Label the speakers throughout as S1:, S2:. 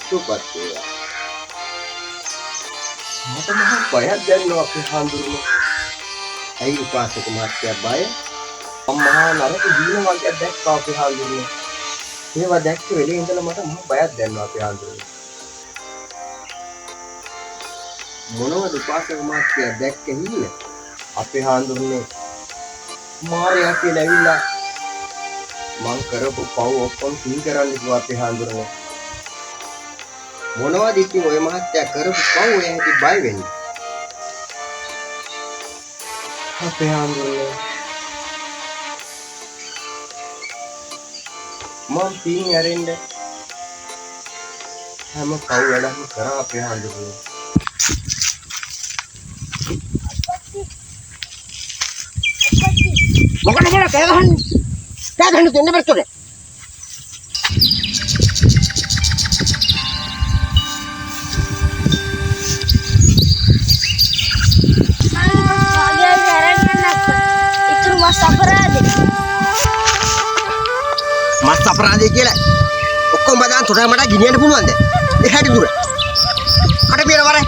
S1: Supatila. Mata mahal bayar dan no api handurno. Ay upasok mahal bayar. Pamahan ara ko dino wagya deck ka api handurno. Ewa deck ko ele indala mata mahal bayar dan no api handurno. මොනවද උපාසක මාත්‍යා දැක්ක හිින අපේ හාමුදුරනේ මාරයා කියලා ඇවිල්ලා මං කරපු පව් ඔක්කොම සිහි කරන්න කිව්වා අපේ හාමුදුරනේ මොනවද ඉතින් ඔය මහත්තයා කරපු පව් ඔය හැටි බය වෙන්නේ අපේ හාමුදුරනේ මං පින් ඇරෙන්න හැම පව් වැඩක්ම කරා අපේ හාමුදුරනේ
S2: මොකද මොන කෑගහන්න දෙන්න බැරිද මස් අපරාධය කියලා ඔක්කොම බදාන් තොරට මට ගිනියන්න පුළුවන්ද ඒ හැටි දුර අර පියර වරයි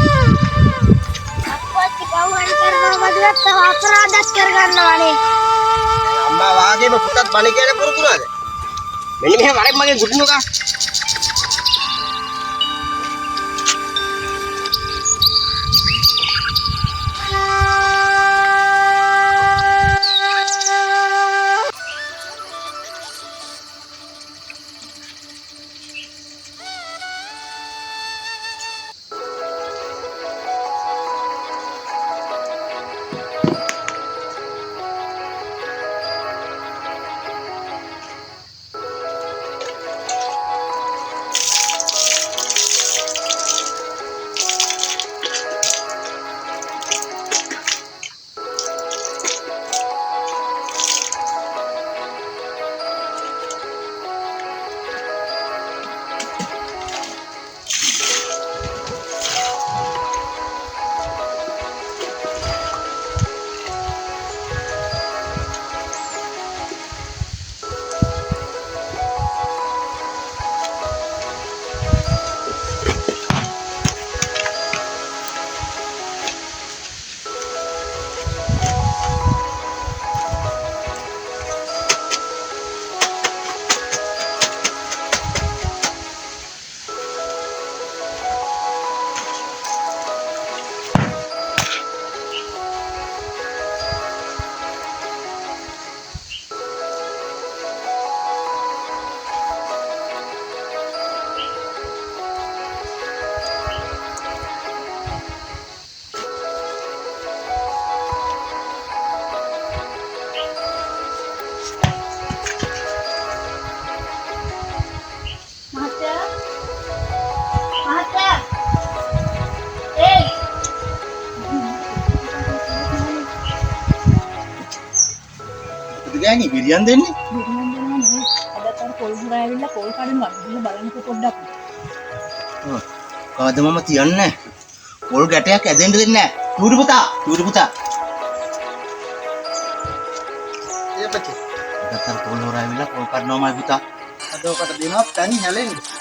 S3: අප්පච්චි කවුරු කරනවා වදලත් අපරාධත් කරගන්නවානේ
S2: අම්මා වාගේම පුතත් බණ කියන පුරුදුනාද මෙන්න මෙහෙම වරෙන් මගේ ගුටිනුකා ගෑණි බිරියන් දෙන්නේ
S4: බිරියන් දෙනවා නෙවෙයි අදත් අර පොල් හොරා ඇවිල්ලා පොල් කඩනවා ගිහලා බලන්නකෝ පොඩ්ඩක්
S2: කාද මම තියන්නේ පොල් ගැටයක් ඇදෙන්න දෙන්නේ නැහැ චූරි පුතා
S1: එපච්චි
S2: අදත් අර පොල් හොරා ඇවිල්ලා පොල් කඩනවා මයි පුතා
S1: අද ඔකට දෙනවා තනි හැලෙන්නේ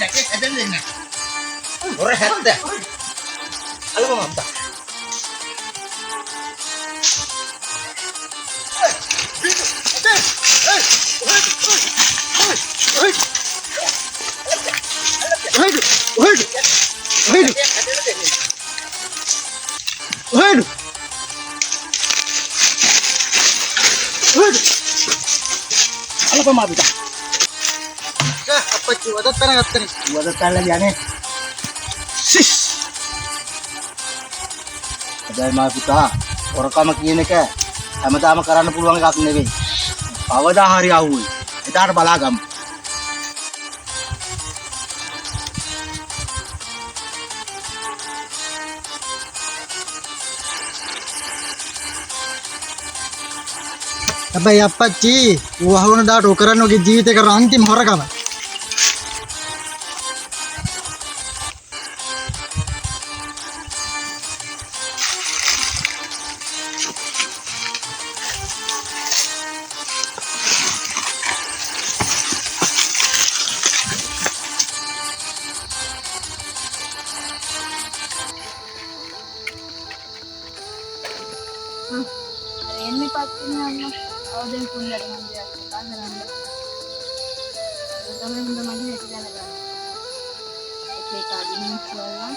S2: ඇටේ ඇදෙන්න දෙන්න. ඔර හැත්ත. අලම මම්පා.
S5: Apa mah bisa? Apa cuy? Ada tanah kat ni. Ada tanah lagi ane. Sis. Ada mah bisa. Orang kamu kini ke? Sama-sama kerana puluhan kat ni. Awak dah hari awal. Itu ada balagam.
S6: හැබැයි අපච්චි වහවන දාට ඔකරන්න ඔගේ ජීවිතේ කර අන්තිම හොරකම.
S4: එන්නේ පස්සේ අම්මා අවදෙන් කුණ්ඩට මම දෙයක් කතා කරන්න. ඒක තමයි මම මගේ හිත දැනගන්න. ඒක අදින්න ඉස්සෙල්ලා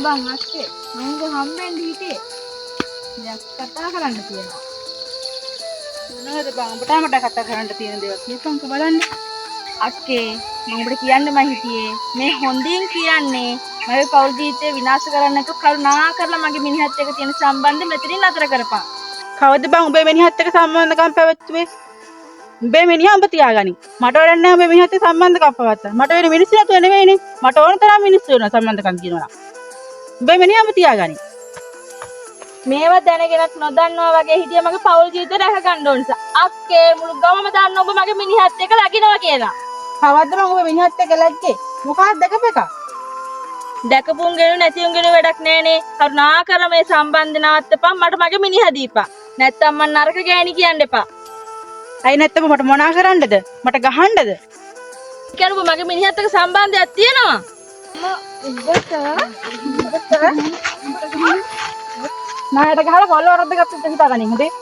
S4: බං අක්කේ මම හම්බෙන්න හිටියේ. දෙයක් කතා කරන්න තියෙනවා. මොනවද බං ඔබට මට කතා කරන්න තියෙන දේවල් කියපන්කෝ බලන්න. අක්කේ මම ඔබට කියන්න මම හිටියේ මේ හොඳින් කියන්නේ මගේ පෞල් ජීවිතේ විනාශ කරන්න එක කරුණා කරලා මගේ මිනිහත් එක්ක තියෙන සම්බන්ධය මෙතනින් නතර කරපන්. කවද බං ඔබේ මිනිහත් එක්ක සම්බන්ධකම් පැවැත්තුවේ? උඹේ මිනිහා උඹ තියාගනි. මට වැඩක් නැහැ උඹේ මිනිහත් එක්ක සම්බන්ධකම් පවත්තා. මට වෙන මිනිස්සු නැතුව නෙවෙයිනේ. මට ඕන තරම් මිනිස්සු වෙනවා සම්බන්ධකම් කියනවා. උඹේ මිනිහාම තියාගනි. මේවා දැනගෙනත් නොදන්නවා වගේ හිටිය මගේ පෞල් ජීවිතේ රැක ගන්න ඕන නිසා. අක්කේ මුළු ගමම දන්න ඔබ මගේ මිනිහත් එක්ක ලගිනවා කියලා. කවද්ද මම ඔබ මිනිහත් එක්ක ලැජ්ජේ? මොකක්ද දැකපේක? දැකපුන් ගෙනු නැතිුන් ගෙනු වැඩක් නෑනේ. කරුණා කරලා මේ සම්බන්ධය නවත්තපන් මට මගේ මිනිහා දීපන්. නැත්තම් මම නරක ගෑණි කියන්න එපා. අයි නැත්තම් මට මොනා කරන්නද? මට ගහන්නද? කියන්න ඔබ මගේ මිනිහත් එක්ක සම්බන්ධයක් තියෙනවා. නායට ගහලා කොල්ල වරද්ද ගත්තත් හිතාගනින් හොඳේ.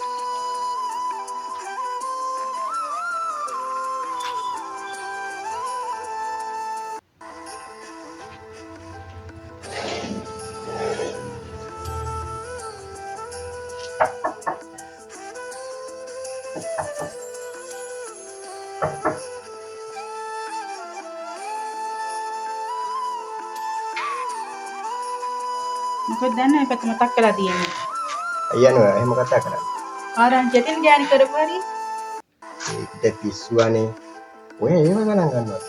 S4: මොකද දැන් මේ පැත්ත මතක් කරලා තියෙන්නේ.
S2: අයියා නෝ එහෙම කතා කරන්නේ.
S4: ආරංචියෙන් ගෑණි කරපු හරි.
S2: ඒක පිස්සුවනේ. ඔය ඒව ගණන් ගන්නවා.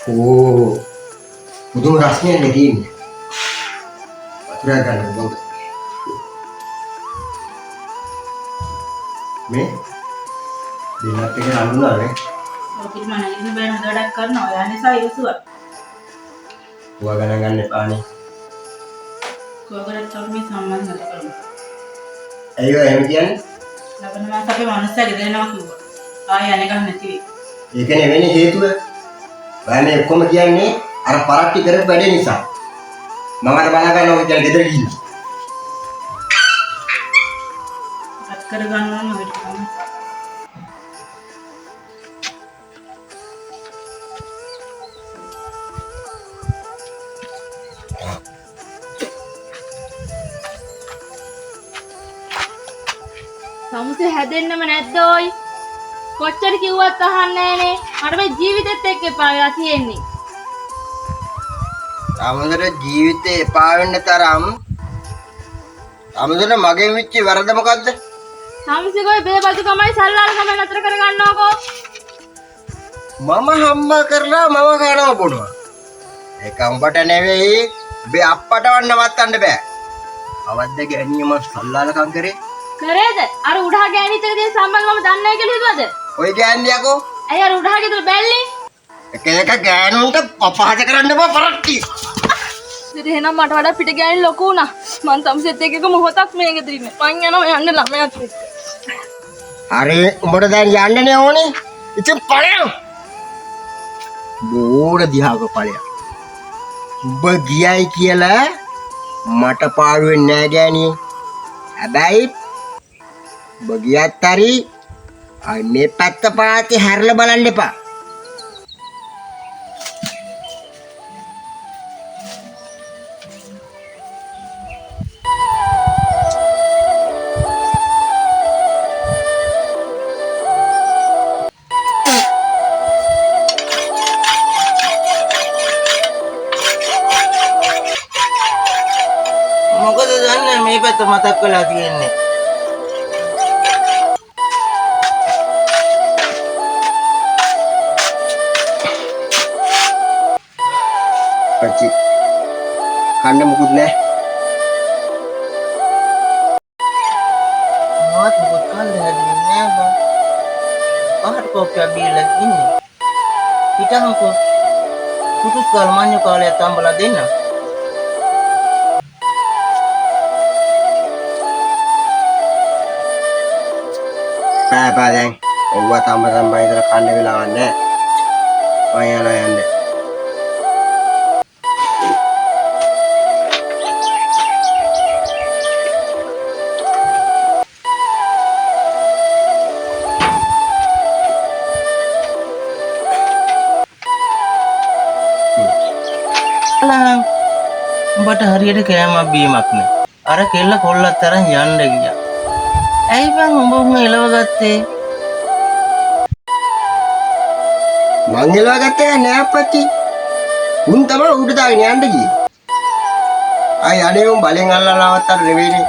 S2: ඕ මුදුන් රස්නේ නෙදීන්නේ. වතුර ගන්න බංග. මේ දෙන්නත් එක අඳුනා නේ.
S4: ඔකේ මම ඉන්න බෑන හොඳ වැඩක් කරනවා. ඔයා නිසා ඉවසුවා.
S2: ඔයා ගණන් ගන්න එපානේ.
S4: කොහොමද තමයි සම්බන්ධ නැත කරමු.
S2: ඇයි ඔය එහෙම කියන්නේ?
S4: ලබන මාස අපේ මනුස්සයෙක් දෙනවා කිව්වා. ආයෙ යන්නේ ගන්න නැති වෙයි.
S2: ඒක නෙවෙයි හේතුව. බෑනේ ඔක්කොම කියන්නේ අර පරක්ටි කරපු වැඩේ නිසා. මම අර බලා ගන්නවා ඔය කියන්නේ ගෙදර ගිහින්.
S4: අත් කර ගන්නවා නේද? සමුසේ හැදෙන්නම නැද්ද ඔයි? කොච්චර කිව්වත් අහන්නේ නැහනේ. මට මේ ජීවිතෙත් එක්ක එපා වෙලා තියෙන්නේ.
S2: අමුදර ජීවිතේ එපා වෙන්න තරම් අමුදර මගෙන් වෙච්ච වැරද්ද මොකද්ද?
S4: සමුසේ කොයි බේබදුකමයි සල්ලාලකම නතර කර ගන්නවකෝ.
S2: මම හම්බා කරලා මම කනවා බොනවා. ඒක උඹට නෙවෙයි බේ අප්පට වන්න වත්තන්න බෑ. අවද්ද ගැණියම සල්ලාලකම් කරේ.
S4: කරේද? අර උඩහා ගෑණිත් එක්ක තියෙන සම්බන්ධ මම දන්නේ නැහැ කියලා හිතුවද?
S2: ඔය ගෑන්ඩියකෝ
S4: ඇයි අර උඩහා ගෙදර බැල්ලේ?
S2: එක එක ගෑනුන්ට අපහාස කරන්න එපා පරට්ටි.
S4: ඉතින් එහෙනම් මට වඩා පිට ගෑනි ලොකු වුණා. මං තමසෙත් එක්ක මොහොතක් මේ ගෙදර ඉන්නේ. මං යනවා යන්න ළමයාත් එක්ක.
S2: හරි උඹට දැන් යන්නනේ ඕනේ. ඉතින් පළයන්. බෝඩ දිහාක පළයන්. උඹ ගියයි කියලා මට පාඩු වෙන්නේ නෑ ගෑණියේ. හැබැයි උඹ ගියත් හරි අයි මේ පැත්ත පාති හැරලා බලන්න එපා. මොකද දන්නේ මේ පැත්ත මතක් වෙලා තියෙන්නේ. පච්චි කන්න මොකුත් නෑ. මොකද මොකක් කන්න හැදෙන්නේ නෑ බං. පහට කෝප්පියක් බීලා ඉන්නේ. හිටහන්කෝ. කුතුස් කාල මඤ්ඤු කාලයක් තම්බලා දෙන්න. බෑ දැන් ඔව්ව තම ඉතල කන්න වෙලාවක් නෑ. මම යනවා යන්න. අලහන් උඹට හරියට කෑමක් බීමක් නෑ. අර කෙල්ල කොල්ලත් තරම් යන්න ගියා. ඇයි බං උඹ එලව ගත්තේ? මං එලව ගත්තේ නෑ අපච්චි. උන් තමයි උඩ දාගෙන යන්න ගියේ. අය අනේ උන් බලෙන් අල්ලලා නවත්තන්න නෙවෙයිනේ.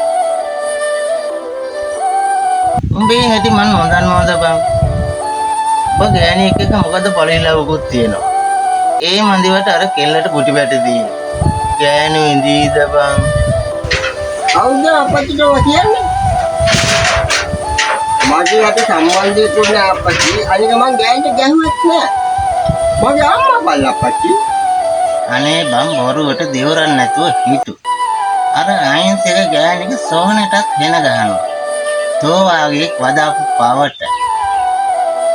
S2: උඹේ හැටි මන් හොඳන්නවද බං? ඔබ ගෑණි එක මොකද පළේලවකුත් තියෙනවා. ඒ මන්දිවට අර කෙල්ලට කුටි පැටි දී. ගෑනු ඉඳීද බං? අවුද අපච්චිට ඔය කියන්නේ? මගේ අත සම්බන්ධයක් නෑ අපච්චි. අනික මං ගෑනිට ගැහුවෙත් නෑ. මගේ අම්මා බල්ලා අපච්චි. අනේ බං බොරුවට දෙවරන් නැතුව හිටු. අර අයින්ස් එක ගෑනික සෝහනටත් වෙන ගහනවා. තෝ වාගේ වදාපු පවට.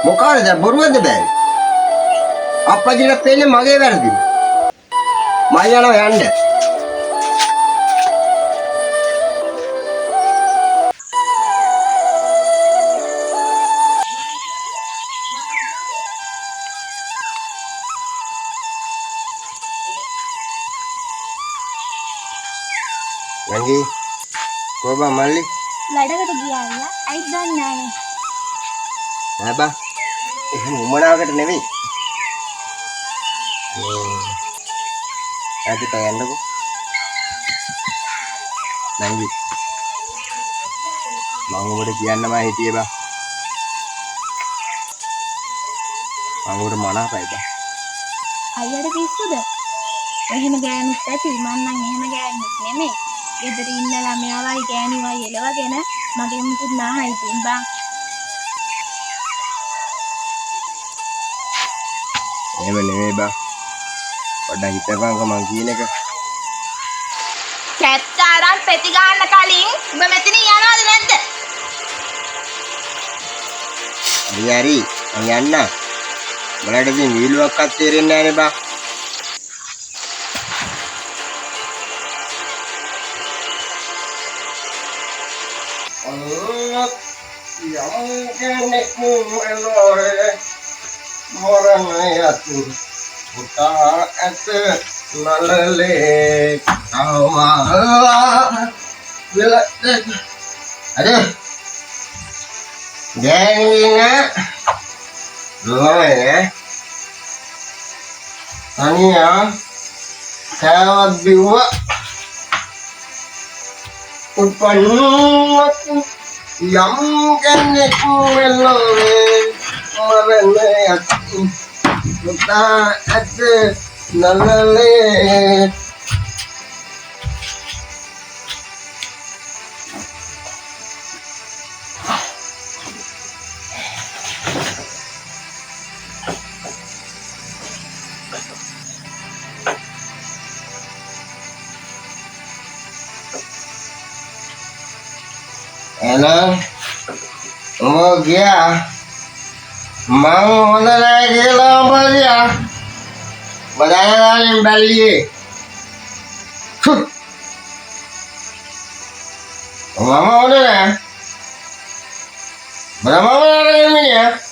S2: මොකද බොරුවද බෑ? අප්පච්චිට පෙන්නේ මගේ වැරදිද? මම යනවා යන්න. Lagi, kau bang Mali?
S3: වැඩකට ගියා අයියා. ඇයි දන්නේ නැහැ.
S2: Apa? Mana කට නෙවෙයි. Nanti tayang dulu. Lagi. Mau udah kian nama itu ya bang. Mau udah mana apa ya bang?
S3: අයියාට පිස්සුද? එහෙම ගෑනුත් ඇති. මං නම් එහෙම ගෑනුත් නෙමෙයි. ගෙදර ඉන්න ළමයා වයි ගෑණි වයි එලවගෙන මගේ මුකුත් නැහැ ඉතින් බං.
S2: එහෙම නෙවෙයි බං. පොඩ්ඩක් හිතපන්කෝ මං කියන එක.
S3: කැත්තාරන් පෙති ගන්න කලින් ඔබ මෙතන යනවද නැද්ද?
S2: හරි මං යන්න. බලන්න ඉතින් වීලුවක්වත් තේරෙන්නේ නැහනේ බං. Yang kenek elore moranayatu buta ate nalale kauma bila ada gengnya dulu ya tania saya biwa upanatu yang kenek elore moranayatu buta ate nalale එහෙනම් ඔබ ගියා මම හොඳ නැහැ කියලා ඔබ ගියා බදාගෙන බැලියේ මම හොඳ නැහැ බරමම නෑ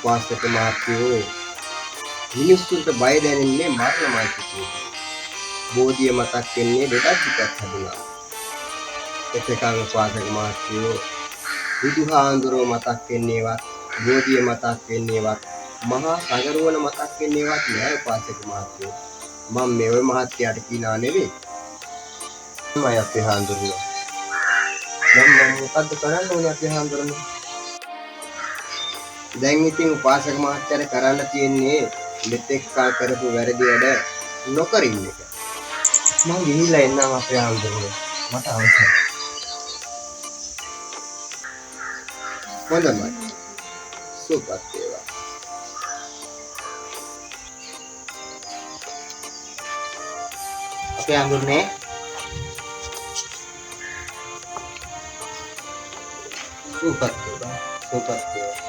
S1: උපාසක මහත්තයෝ මිනිස්සුන්ට බය දැනෙන්නේ මරණමයි සිදුවේ. බෝධිය මතක් වෙන්නේ දෙකක් ටිකක් හදුනා. එතකන් උපාසක මහත්තයෝ බුදුහාඳුරෝ මතක් වෙන්නේවත් බෝධිය මතක් වෙන්නේවත් මහා සගරුවන මතක් වෙන්නේවත් නෑ උපාසක මහත්තයෝ. මම මේ ඔය මහත්තයාට කියනා නෙවෙයි. මම අපේ හාඳුරුවෝ. මම මොකද්ද කරන්න ඕනේ අපේ හාඳුරුවෝ? දැන් ඉතින් උපාසක මහත්තයාට කරන්න තියෙන්නේ මෙතෙක් කල් කරපු වැරදි වැඩ නොකර ඉන්න එක. මම ගිහිල්ලා එන්නම් අපේ හාමුදුරුවෝ. මට අවශ්‍යයි. හොඳයි. සුපත් වේවා.
S2: අපේ හාමුදුරනේ
S1: සුපත් වේවා. සුපත් වේවා.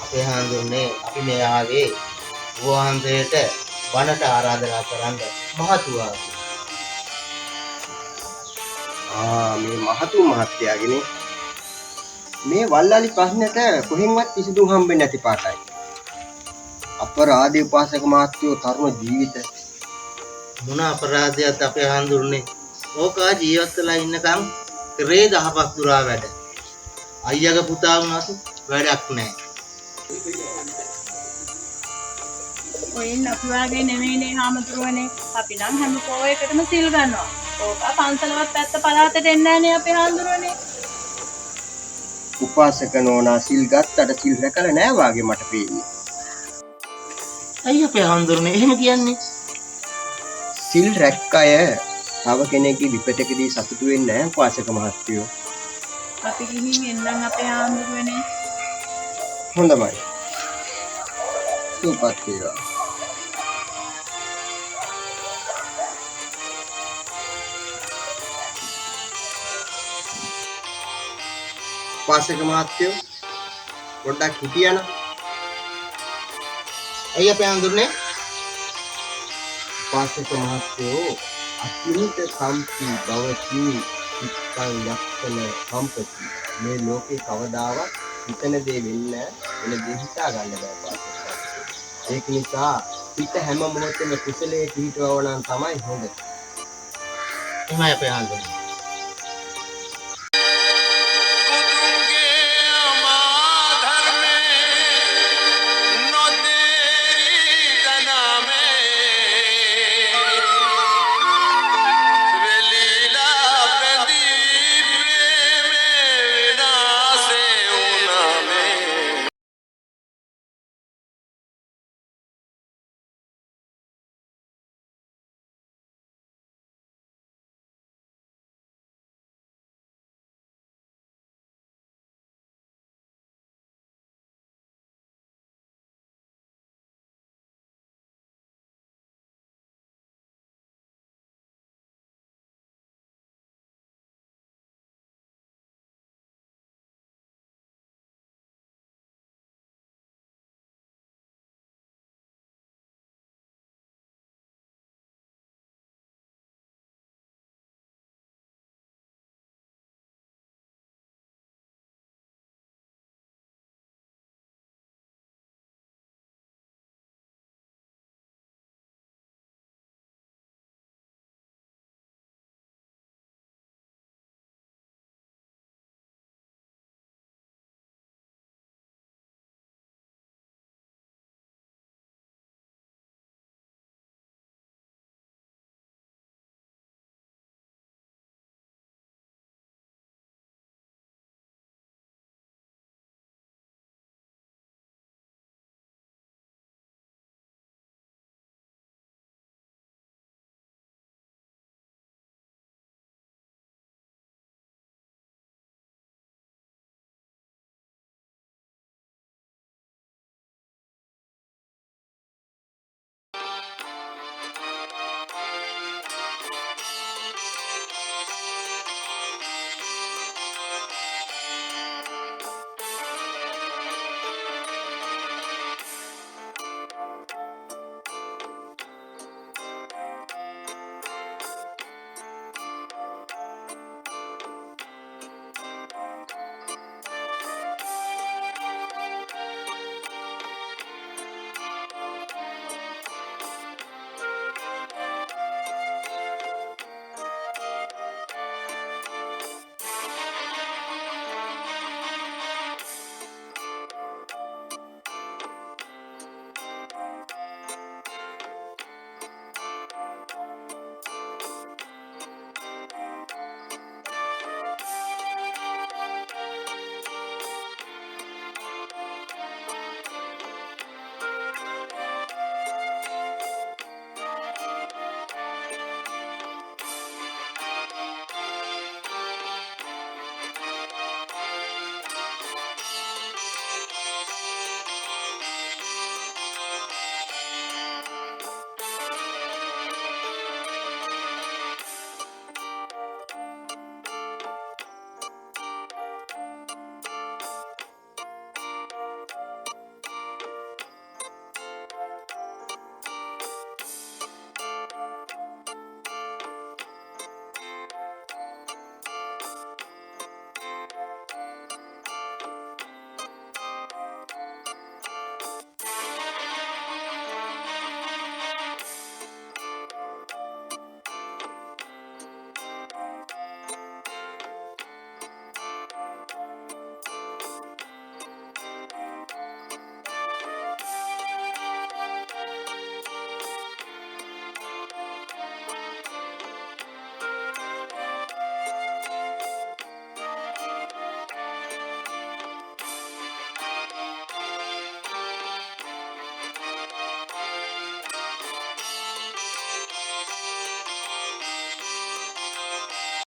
S2: අපේ හාමුදුරනේ අපි මේ ආවේ වහන්සේට වනට ආරාධනා කරන්න මහතුවා.
S1: මේ මහතු මහත්තයාගෙන මේ වල්ලාලි ප්‍රශ්නෙට කොහෙන්වත් විසඳුම් හම්බෙන්නේ නැති පාටයි. අපරාධී උපාසක මහත්තයෝ තරුණ ජීවිත
S2: මොන අපරාධයක්ද අපේ හාමුදුරනේ? ඕකා ජීවත් වෙලා ඉන්නකම් කරේ 10ක් දුරා වැඩ. අයියාගේ පුතා වුණාට වැඩක් නැහැ.
S4: ඔයින් අපි වාගේ නෙමෙයිනේ හාමුදුරුවනේ. අපි නම් හැම පොයකටම සිල් ගන්නවා. ඕක පන්සලවත් පැත්ත පළාතට එන්නේ නැහනේ අපේ හාමුදුරුවනේ.
S1: උපාසක නෝනා සිල් ගත්තට සිල් රැකලා නෑ වාගේ මට පේන්නේ.
S2: අයියා අපේ හාමුදුරනේ එහෙම කියන්නේ?
S1: සිල් රැක්ක අය තව කෙනෙක්ගේ විපතකදී සතුටු වෙන්නේ නැහැ උපාසක මහත්තයෝ.
S4: අපි ගිහින් එන්නම් අපේ හාමුදුරුවනේ.
S1: හොඳයි. සුවපත් වේවා. පාසක මහත්තයෝ පොඩ්ඩක් හිටියනම්
S2: ඇයි අපේ හඳුන්නේ?
S1: පාසක මහත්තයෝ අතිනිත සම්පි භවති චිත්තං යක්ෂණ සම්පති මේ ලෝකේ කවදාවත් හිතන දේ වෙන්නේ වෙන දේ හිතා ගන්න බෑ පාසක මහත්තයෝ. ඒක නිසා හිත හැම මොහොතෙම කුසලයේ පිහිටවව නම් තමයි හොඳ.
S2: එහෙමයි අපේ හඳුන්නේ.